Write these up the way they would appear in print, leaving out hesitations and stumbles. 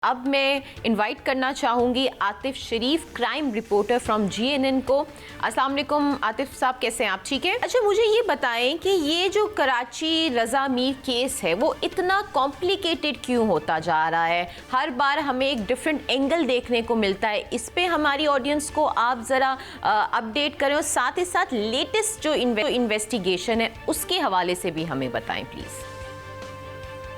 अब मैं इनवाइट करना चाहूँगी आतिफ शरीफ, क्राइम रिपोर्टर फ्रॉम जीएनएन को। अस्सलाम वालेकुम आतिफ साहब, कैसे हैं आप? ठीक है। अच्छा, मुझे ये बताएं कि ये जो कराची रज़ा मीर केस है वो इतना कॉम्प्लिकेटेड क्यों होता जा रहा है? हर बार हमें एक डिफरेंट एंगल देखने को मिलता है। इस पे हमारी ऑडियंस को आप ज़रा अपडेट करें और साथ ही साथ लेटेस्ट जो इन्वेस्टिगेशन है उसके हवाले से भी हमें बताएं प्लीज़।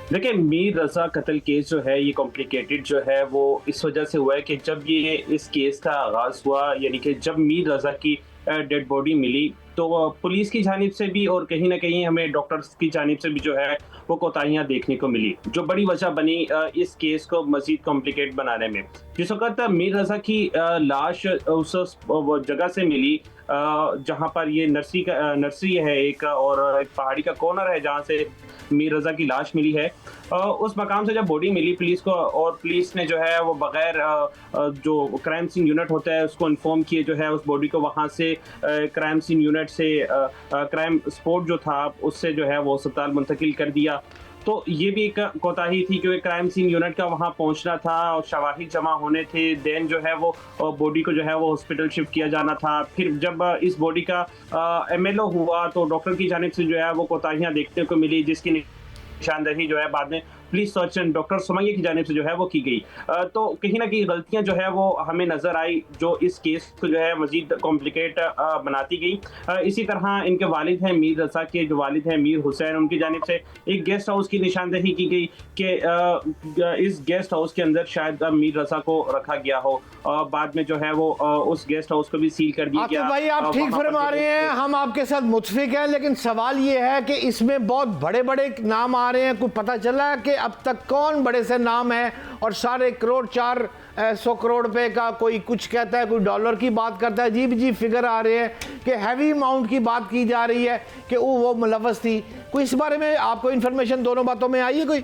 देखिए, मीर रजा कत्ल केस जो है ये कॉम्प्लिकेटेड जो है वो इस वजह से हुआ है कि जब ये इस केस का आगाज हुआ, यानी कि जब मीर रजा की डेड बॉडी मिली तो पुलिस की जानिब से भी और कहीं ना कहीं हमें डॉक्टर्स की जानिब से भी जो है वो कोताहियां देखने को मिली, जो बड़ी वजह बनी इस केस को मजीद कॉम्प्लिकेट बनाने में। जिस वक्त मीर रजा की लाश उस जगह से मिली जहां पर ये नर्सरी है एक, और एक पहाड़ी का कॉर्नर है जहां से मीर रजा की लाश मिली है। उस मकाम से जब बॉडी मिली पुलिस को, और पुलिस ने जो है वो बगैर जो क्राइम सीन यूनिट होता है उसको इन्फॉर्म किए जो है उस बॉडी को वहां से क्राइम सीन यूनिट से क्राइम स्पॉट जो था उससे जो है वो अस्पताल मुंतकिल कर दिया। तो ये भी एक कोताही थी क्योंकि क्राइम सीन यूनिट का वहां पहुंचना था और शवाहिद जमा होने थे, देन जो है वो बॉडी को जो है वो हॉस्पिटल शिफ्ट किया जाना था। फिर जब इस बॉडी का एमएलओ हुआ तो डॉक्टर की जानिब से जो है वो कोताहियां देखने को मिली, जिसकी निशानदही जो है बाद में पुलिस सर्जन डॉक्टर सुमैया की जानिब से जो है वो की गई। तो कहीं ना कहीं गलतियां जो है वो हमें नजर आई जो इस केस को जो है मजीद कॉम्प्लिकेट बनाती गई। इसी तरह इनके वालिद हैं मीर रजा के, जो वालिद हैं मीर हुसैन, उनकी जानिब से एक गेस्ट हाउस की निशानदही की गई कि इस गेस्ट हाउस के अंदर शायद मीर रजा को रखा गया हो। बाद में जो है वो उस गेस्ट हाउस को भी सील कर दिया गया। भाई आप ठीक फरमा रहे हैं, हम आपके साथ मुत्फिक हैं, लेकिन सवाल ये है कि इसमें बहुत बड़े बड़े नाम आ रहे हैं। कोई पता चला है कि अब तक कौन बड़े से नाम है? और 4 करोड़ 400 करोड़ रुपए का कोई कुछ कहता है, कोई डॉलर की बात करता है, अजीब अजीब फिगर आ रहे हैं कि हैवी अमाउंट की बात की जा रही है कि वो मुलव्वस थी। कोई इस बारे में आपको इन्फॉर्मेशन दोनों बातों में आई है कोई?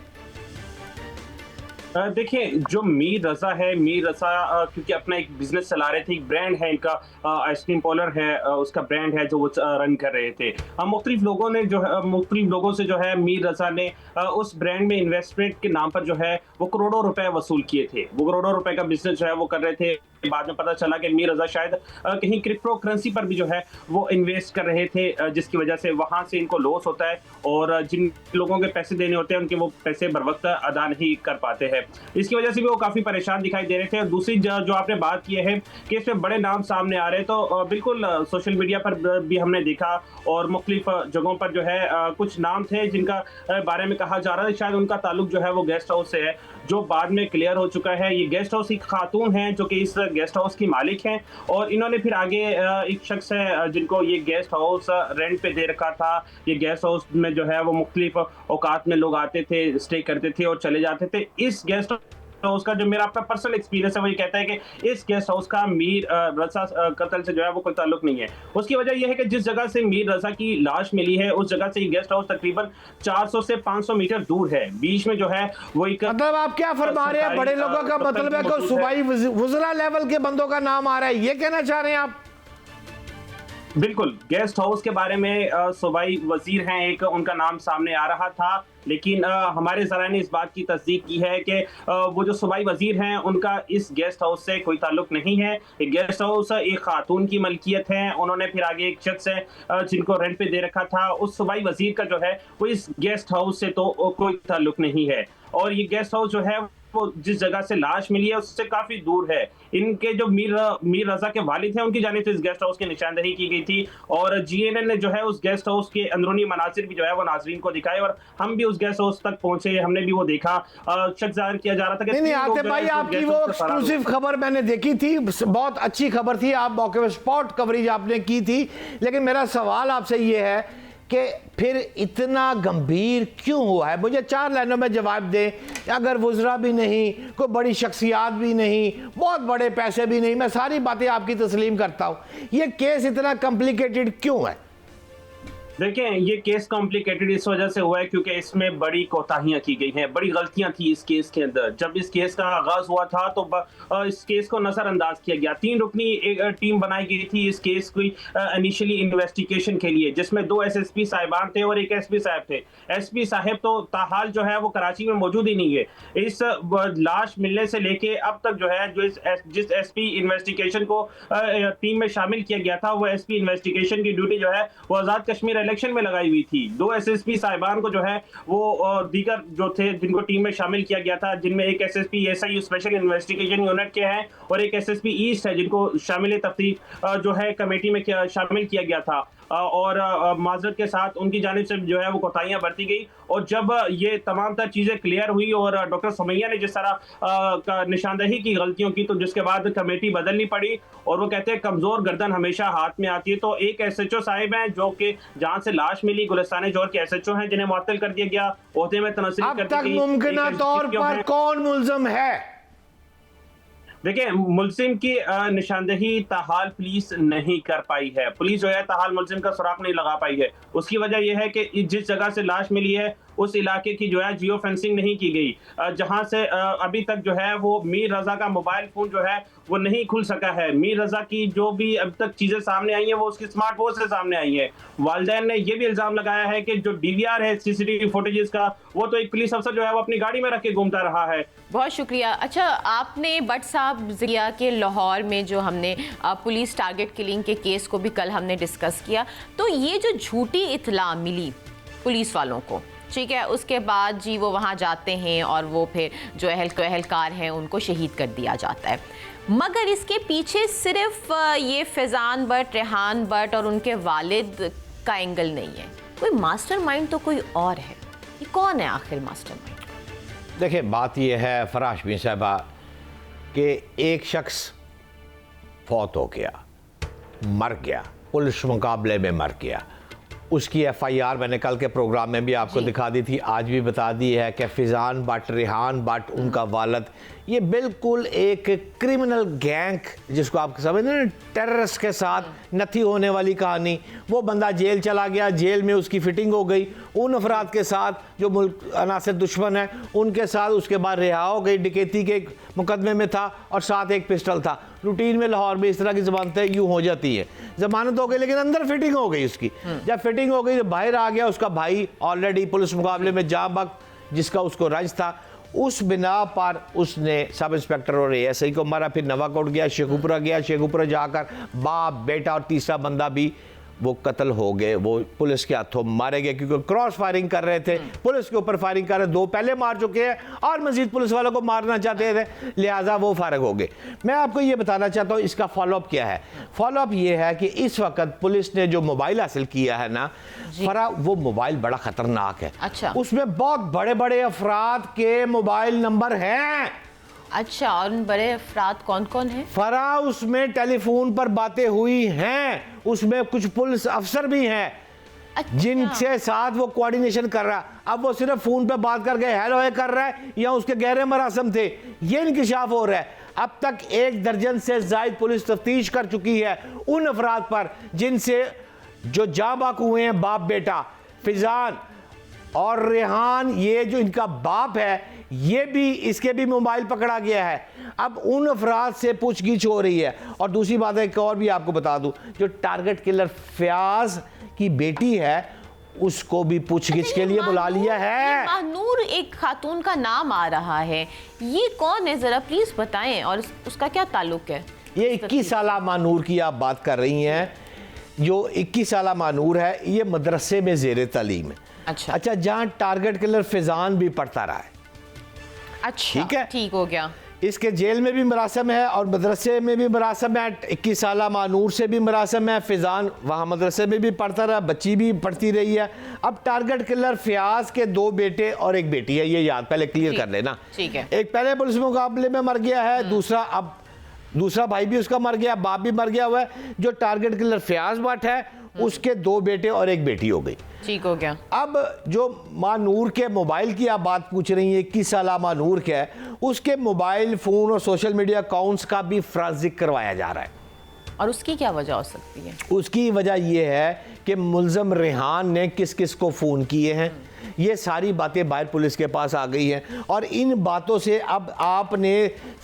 देखिए, जो मीर रजा है, मीर रजा क्योंकि अपना एक बिजनेस चला रहे थे, एक ब्रांड है इनका, आइसक्रीम पार्लर है, उसका ब्रांड है जो वो रन कर रहे थे। मुख्तलिफ लोगों ने जो है मुख्तलिफ लोगों से जो है मीर रजा ने उस ब्रांड में इन्वेस्टमेंट के नाम पर जो है वो करोड़ों रुपए वसूल किए थे। वो करोड़ों रुपए का बिजनेस जो है वो कर रहे थे। बाद में पता चला कि मीर रजा शायद कहीं क्रिप्टो करेंसी पर भी जो है वो इन्वेस्ट कर रहे थे, जिसकी वजह से वहां से इनको लॉस होता है और जिन लोगों के पैसे देने होते हैं उनके वो पैसे बर वक्त अदा नहीं कर पाते हैं। इसकी वजह से भी वो काफी परेशान दिखाई दे रहे थे। और दूसरी जो आपने बात की है कि इसमें बड़े नाम सामने आ रहे हैं, तो बिल्कुल सोशल मीडिया पर भी हमने देखा और मुख्तलिफ जगहों पर जो है कुछ नाम थे जिनका बारे में कहा जा रहा है शायद उनका ताल्लुक जो है वो गेस्ट हाउस से है, जो बाद में क्लियर हो चुका है। ये गेस्ट हाउस की खातून है जो कि इस गेस्ट हाउस की मालिक हैं, और इन्होंने फिर आगे एक शख्स है जिनको ये गेस्ट हाउस रेंट पे दे रखा था। ये गेस्ट हाउस में जो है वो मुख्तलिफ औकात में लोग आते थे, स्टे करते थे और चले जाते थे। इस गेस्ट हाउस का जो मेरा अपना पर्सनल एक्सपीरियंस है वो ये कहता है कि इस गेस्ट हाउस का मीर रजा कत्ल से जो है वो कोई ताल्लुक नहीं है। उसकी वजह यह है कि जिस जगह से मीर रजा की लाश मिली है उस जगह से ये गेस्ट हाउस तकरीबन 400 से 500 मीटर दूर है। बीच में जो है वो एक, मतलब आप क्या फरमा रहे हैं? बड़े लोगों का मतलब है कि सूबाई वज़रा लेवल के बंदों का नाम आ रहा है, ये कहना चाह रहे हैं आप? बिल्कुल, गेस्ट हाउस के बारे में सूबाई वजीर हैं एक, उनका नाम सामने आ रहा था, लेकिन हमारे ज़राए ने इस बात की तस्दीक की है कि वो जो सूबाई वजीर हैं उनका इस गेस्ट हाउस से कोई ताल्लुक नहीं है। एक गेस्ट हाउस एक खातून की मलकियत है। उन्होंने फिर आगे एक शख्स है जिनको रेंट पे दे रखा था। उस सूबाई वजीर का जो है वो इस गेस्ट हाउस से तो कोई ताल्लुक नहीं है। और ये गेस्ट हाउस जो है वो जिस जगह से लाश मिली है उससे काफी दूर है। इनके जो मीर रजा के वालिद हैं उनकी जानिब से इस गेस्ट हाउस की निशानदही की गई थी, और जीएनएन ने जो है उस गेस्ट हाउस के अंदरूनी मनासिर भी जो है वो नाजरीन को दिखाए, और हम भी उस गेस्ट हाउस तक पहुंचे, हमने भी वो देखा। शक जाहिर किया जा रहा था कि नहीं आते भाई, आपकी वो एक्सक्लूसिव खबर मैंने देखी थी, बहुत अच्छी खबर थी, आप मौके पर स्पॉट कवरेज आपने की थी। लेकिन मेरा सवाल आपसे ये है कि फिर इतना गंभीर क्यों हुआ है? मुझे 4 लाइनों में जवाब दें। अगर वज़रा भी नहीं, कोई बड़ी शख्सियात भी नहीं, बहुत बड़े पैसे भी नहीं, मैं सारी बातें आपकी तस्लीम करता हूँ, ये केस इतना कॉम्प्लिकेटेड क्यों है? देखें, ये केस कॉम्प्लिकेटेड इस वजह से हुआ है क्योंकि इसमें बड़ी कोताहियां की गई हैं, बड़ी गलतियां थी इस केस के अंदर। जब इस केस का आगाज हुआ था तो इस केस को नजरअंदाज किया गया। 3 रुकनी एक टीम बनाई गई थी इस केस की इनिशियली इन्वेस्टिगेशन के लिए, जिसमें 2 एसएसपी साहिबान थे और एक एसपी साहब थे। एसपी साहब तो ताहाल जो है वो कराची में मौजूद ही नहीं है। इस लाश मिलने से लेके अब तक जो है जिस एसपी इन्वेस्टिगेशन को टीम में शामिल किया गया था, वो एसपी इन्वेस्टिगेशन की ड्यूटी जो है वो आजाद कश्मीर इलेक्शन में लगाई हुई थी। 2 एसएसपी साहिबान को जो है वो दीगर जो थे जिनको टीम में शामिल किया गया था, जिनमें एक SSP SI special investigation unit के हैं और एक एसएसपी ईस्ट है जिनको शामिल तफ्तीश जो है कमेटी में शामिल किया गया था। और माजरत के साथ उनकी जानिब से जो है वो कोताहियां बरती गई। और जब ये तमाम तर चीज़ें क्लियर हुई और डॉक्टर सुमैया ने जिस तरह का निशानदही की गलतियों की, तो जिसके बाद कमेटी बदलनी पड़ी। और वो कहते हैं कमज़ोर गर्दन हमेशा हाथ में आती है। तो एक एसएचओ साहिब हैं जो कि जहाँ से लाश मिली गुलिस्तान जौहर के एसएचओ हैं, जिन्हें मुअत्तल कर दिया गया, ओहदे में तनस्सुब कर दी गई। अब तक मुमकिन तौर पर कौन मुल्ज़िम है? देखिए, मुल्जिम की निशानदही ताहाल पुलिस नहीं कर पाई है। पुलिस जो है ताहाल मुल्जिम का सुराग नहीं लगा पाई है। उसकी वजह यह है कि जिस जगह से लाश मिली है उस इलाके की जो है जियो फेंसिंग नहीं की गई, जहां से अभी तक जो है वो मीर रजा का मोबाइल फोन जो है वो नहीं खुल सका है। मीर रजा की जो भी अब तक चीजें सामने आई हैं वो उसकी स्मार्टफोन से सामने आई है। वालिदैन ने यह भी इल्जाम लगाया है कि जो डीवीआर है सीसीटीवी फुटेजेस का, वो तो एक पुलिस अफसर जो है वो अपनी गाड़ी में रख के घूमता रहा है। बहुत शुक्रिया। अच्छा, आपने भट्ट साहब जिया के लाहौर में जो हमने पुलिस टारगेट किलिंग के केस को भी कल हमने डिस्कस किया, तो ये जो झूठी इत्तला मिली पुलिस वालों को, ठीक है, उसके बाद जी वो वहाँ जाते हैं और वो फिर जो अहलकार हैं उनको शहीद कर दिया जाता है। मगर इसके पीछे सिर्फ ये फैज़ान भट्ट, रेहान भट्ट और उनके वालिद का एंगल नहीं है, कोई मास्टरमाइंड तो कोई और है। ये कौन है आखिर मास्टरमाइंड? देखिए, बात ये है फराश साहबा कि एक शख्स फौत हो गया, मर गया, पुलिस मुकाबले में मर गया। उसकी एफआईआर मैंने कल के प्रोग्राम में भी आपको दिखा दी थी, आज भी बता दी है कि फैज़ान भट्ट, रेहान भट्ट, उनका वालिद, ये बिल्कुल एक क्रिमिनल गैंग, जिसको आप समझते हैं टेररिस्ट के साथ नथी होने वाली कहानी। वो बंदा जेल चला गया, जेल में उसकी फिटिंग हो गई उन अफराद के साथ जो मुल्क अनासिर दुश्मन है उनके साथ। उसके बाद रिहा हो गई, डकैती के एक मुकदमे में था और साथ एक पिस्टल था। रूटीन में लाहौर में इस तरह की ज़मानतें यूँ हो जाती है, ज़मानत हो गई लेकिन अंदर फिटिंग हो गई उसकी। जब फिटिंग हो गई तो बाहर आ गया, उसका भाई ऑलरेडी पुलिस मुकाबले में जाँ बक, जिसका उसको रंज था। उस बिना पर उसने सब इंस्पेक्टर और एएसआई को मारा, फिर नवाकोट गया, शेखुपुरा गया, शेखुपुरा जाकर बाप, बेटा और तीसरा बंदा भी वो कत्ल हो गए, वो पुलिस के हाथों मारे गए क्योंकि क्रॉस फायरिंग कर रहे थे, पुलिस के ऊपर फायरिंग कर रहे, 2 पहले मार चुके हैं और मजीद पुलिस वालों को मारना चाहते थे, लिहाजा वो फारग हो गए। मैं आपको ये बताना चाहता हूँ इसका फॉलोअप क्या है। फॉलोअप ये है कि इस वक्त पुलिस ने जो मोबाइल हासिल किया है ना फरा, वो मोबाइल बड़ा खतरनाक है। अच्छा, उसमें बहुत बड़े बड़े अफराद के मोबाइल नंबर हैं। अच्छा, और उन बड़े अफराद कौन कौन हैं? फरा, उसमें टेलीफोन पर बातें हुई हैं, उसमें कुछ पुलिस अफसर भी हैं। अच्छा, जिनसे साथ वो कोऑर्डिनेशन कर रहा है। अब वो सिर्फ फोन पे बात करके हेलो है कर रहा है या उसके गहरे मरासम थे, ये इंकिशाफ हो रहा है। अब तक 1 दर्जन से ज्यादा पुलिस तफ्तीश कर चुकी है उन अफराद पर जिनसे जो जाबाक हुए हैं, बाप बेटा फैज़ान और रेहान, ये जो इनका बाप है ये भी, इसके भी मोबाइल पकड़ा गया है। अब उन अफराद से पूछगिछ हो रही है। और दूसरी बात है, एक और भी आपको बता दूं, जो टारगेट किलर फयाज की बेटी है उसको भी पूछगिछ के लिए बुला लिया है। महानूर एक खातून का नाम आ रहा है, ये कौन है जरा प्लीज बताएं और उसका क्या ताल्लुक है? ये 21 साला महानूर की आप बात कर रही हैं। जो 21 साला महानूर है ये मदरसे में ज़ेर तालीम है। अच्छा, जहाँ टारगेट किलर फैज़ान भी पढ़ता रहा है। अच्छा, ठीक है, ठीक हो गया। इसके जेल में भी मरासम है और मदरसे में भी मरासम है। 21 साला मानूर से भी मरासम है। फैज़ान वहाँ मदरसे में भी पढ़ता रहा, बच्ची भी पढ़ती रही है। अब टारगेट किलर फयाज के 2 बेटे और 1 बेटी है, ये याद पहले क्लियर कर लेना। ठीक है, एक पहले पुलिस मुकाबले में मर गया है, दूसरा भाई भी उसका मर गया, बाप भी मर गया हुआ है। जो टारगेट किलर फयाज भट्ट है उसके 2 बेटे और 1 बेटी हो गई। ठीक हो गया। अब जो मानूर के मोबाइल की आप बात पूछ रही हैं, 21 साला मानूर के, उसके मोबाइल फोन और सोशल मीडिया अकाउंट्स का भी फ्रांजिक करवाया जा रहा है। और उसकी क्या वजह हो सकती है? उसकी वजह यह है कि मुलजम रेहान ने किस किस को फ़ोन किए हैं, ये सारी बातें बाहर पुलिस के पास आ गई हैं। और इन बातों से अब आपने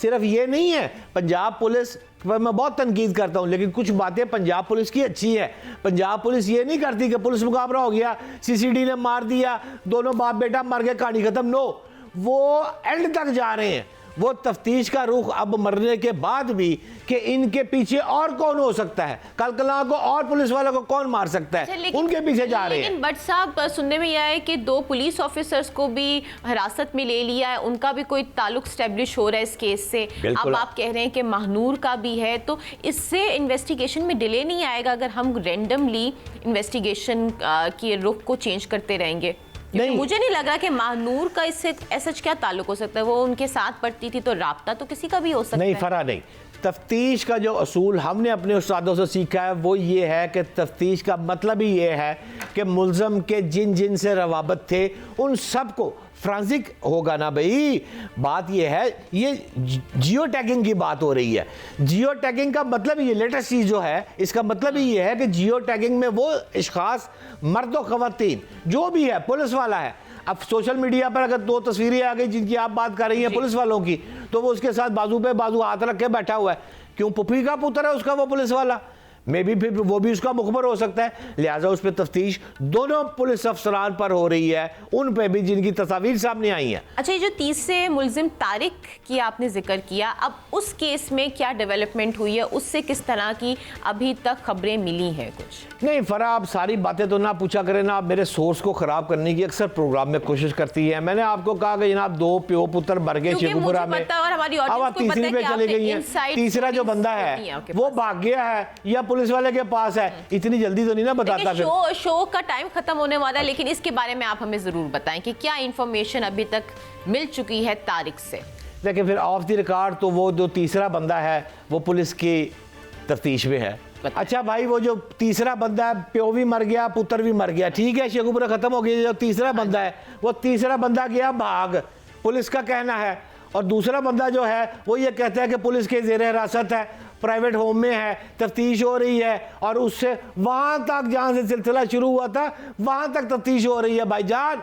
सिर्फ ये नहीं है, पंजाब पुलिस पर मैं बहुत तनकीद करता हूँ, लेकिन कुछ बातें पंजाब पुलिस की अच्छी है। पंजाब पुलिस ये नहीं करती कि पुलिस मुकाबला हो गया, सीसीडी ने मार दिया, दोनों बाप बेटा मर गए, कहानी खत्म। नो, वो एंड तक जा रहे हैं। वो तफ्तीश का रुख अब मरने के बाद भी कि इनके पीछे और कौन हो सकता है, कल कला को और पुलिस वालों को कौन मार सकता है, उनके पीछे जा रहे हैं। लेकिन बट साहब, सुनने में यह है कि 2 पुलिस ऑफिसर्स को भी हिरासत में ले लिया है, उनका भी कोई ताल्लुक स्टैब्लिश हो रहा है इस केस से। अब आप कह रहे हैं कि महानूर का भी है, तो इससे इन्वेस्टिगेशन में डिले नहीं आएगा अगर हम रैंडमली इन्वेस्टिगेशन के रुख को चेंज करते रहेंगे? नहीं, मुझे नहीं लग रहा कि महानूर का इससे ऐसा क्या ताल्लुक हो सकता है। वो उनके साथ पढ़ती थी तो राब्ता तो किसी का भी हो सकता है। नहीं, फरा नहीं। तफ्तीश का जो असूल हमने अपने उस्तादों से सीखा है वो ये है कि तफ्तीश का मतलब ही ये है कि मुल्ज़म के जिन जिन से रवाबत थे उन सब को फ्रांसिक होगा ना भाई। बात ये है, ये जियो टैगिंग की बात हो रही है। जियो टैगिंग का मतलब ये लेटेस्ट चीज़ जो है, इसका मतलब ही ये है कि जियो टैगिंग में वो इश्खास, मर्द व ख़वातीन जो भी है, पुलिस वाला है। अब सोशल मीडिया पर अगर 2 तस्वीरें आ गई जिनकी आप बात कर रही हैं पुलिस वालों की, तो वो उसके साथ बाजू पे बाजू हाथ रख के बैठा हुआ है। क्यों? पुप्पी का पुत्र है उसका वो पुलिस वाला, मे भी फिर वो भी उसका मुखबर हो सकता है। लिहाजा उस पर तफ्तीश दोनों पुलिस अफसरान पर हो रही है, उन पे भी जिनकी तस्वीर सामने आई हैं। अच्छा, ये जो तीसरे मुल्जिम तारिक की आपने जिक्र किया, अब उस केस में क्या डेवलपमेंट हुई है, उससे किस तरह की अभी तक खबरें मिली हैं? कुछ नहीं फरा, आप सारी बातें तो ना पूछा करें ना, आप मेरे सोर्स को ख़राब करने की अक्सर प्रोग्राम में कोशिश करती है। मैंने आपको कहा कि जनाब 2 प्यो पुत्र मर गए शेखुपुरा में, अब आप तीसरी पे चले गई हैं। तीसरा जो बंदा है वो भाग गया है या पुलिस वाले के पास है, इतनी जल्दी तो नहीं ना बताता। शो का टाइम खत्म होने वाला है, लेकिन इसके बारे में आप हमें जरूर बताएं कि क्या इंफॉर्मेशन अभी तक मिल चुकी है तारिक से। देखिए, फिर ऑफ द रिकॉर्ड तो वो जो तीसरा बंदा है वो पुलिस की तफ्तीश में है। अच्छा भाई, वो जो तीसरा बंदा है, प्यो भी मर गया पुत्र भी मर गया, ठीक है, शेखुपुरा खत्म हो गया। जो तीसरा बंदा है वो तीसरा बंदा गया भाग, पुलिस का कहना है। और दूसरा बंदा जो है वो ये कहता है कि पुलिस के ज़ेर हिरासत है, प्राइवेट होम में है, तफ्तीश हो रही है, और उससे वहाँ तक जहाँ से सिलसिला शुरू हुआ था वहाँ तक तफ्तीश हो रही है। भाईजान,